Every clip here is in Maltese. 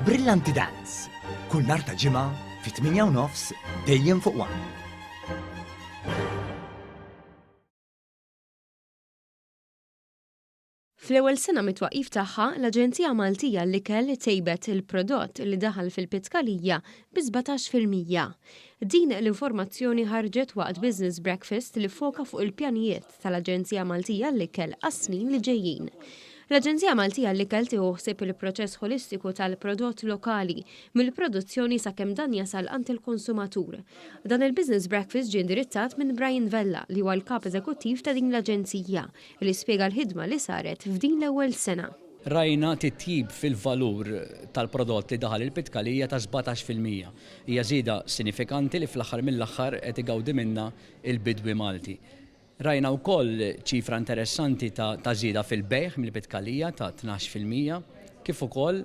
Brillanti Dance. Kull nhar ta' ġimgħa fi 8:30 dejjem fuq One. Fl-ewwel sena mit-twaqqif tagħha, l-Aġenzija Maltija l-Ikel tejbet il-prodott li daħal fil-Pitkalija bi 17%. Din l-informazzjoni ħarġet waqt Business Breakfast li foka fuq il-pjanijiet tal-Aġenzija Maltija l-Ikel għas-snin li ġejjin. L-Aġenzija Maltija l-Ikel tieħu ħsieb il-proċess holistiku tal-prodott lokali mill-produzzjoni sakemm dan jasal għand il-konsumatur. Dan il-Business Breakfast ġie indirizzat minn Brian Vella li huwa l-kap eżekuttiv ta' din l-aġenzija li spjega l-ħidma li saret f'din l-ewwel sena. Rajna titjib fil-valur tal-prodott li daħal il-Pitkalija ta' 17%. Hija żieda sinifikanti li fl-aħħar mill-aħħar qed igawdi minnha il-bidwi Malti. Rajna wkoll ċifra interessanti ta' żieda fil-bejħ mill-Pitkalija ta' 12%, kif ukoll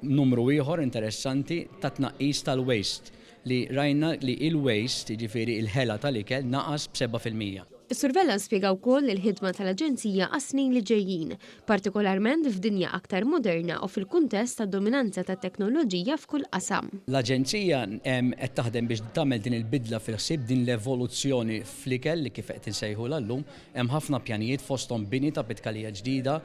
numru ieħor interessanti ta' tnaqqis tal-waste li rajna li il-waste, jiġifieri il-ħela tal-ikel, naqas b'7%. Is-Sur Vella spjega wkoll il-ħidma tal-Aġenzija għas-snin li ġejjin, partikolarment f'dinja aktar moderna u fil-kuntest tad-dominanza tat-teknoloġija f'kull qasam. L-Aġenzija qed taħdem biex tagħmel din il-bidla fil-ħsieb din l-evoluzzjoni fl-ikel li kif qed insejħu llum, hemm ħafna pjanijiet fosthom bini ta' Pitkalija ġdida,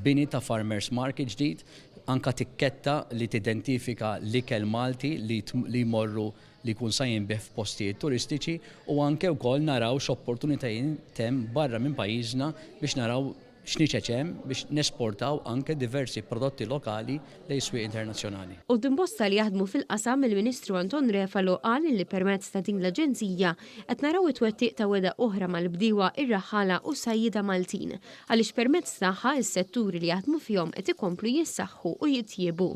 bini ta' Farmers Market ġdid, anka tikketta li tidentifika l-ikel Malti li jmorru li jkun sa jinbeħ f'postijiet turistiċi u anke wkoll naraw x'opportunitajiet hemm barra minn pajjiżna biex naraw x'niċeċ hemm biex nesportaw anke diversi prodotti lokali lejn swieq internazzjonali. U dimbosta li jaħdmu fil-qasam il-Ministru Anton Refalo qal li permezz ta' din l-Aġenzija qed naraw it-twettiq ta' weda oħra mal-bdiewa ir-raħala u sajjida Maltin għaliex permezz tagħha s-setturi li jaħdmu fihom qed ikomplu jissaħħu u jitjiebu.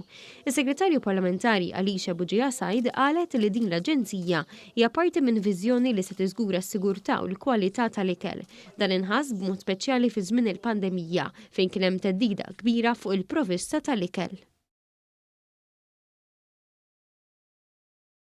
Is-Segretarju Parlamentari Alicia Buġija Said qalet li din l-Aġenzija hija parti minn viżjoni li se tiżgura s-sigurtà u l-kwalità tal-ikel. Dan inħass b'mod speċjali fi żmien il-pandemija fejn kien hemm teddida kbira fuq il-provista tal-ikel.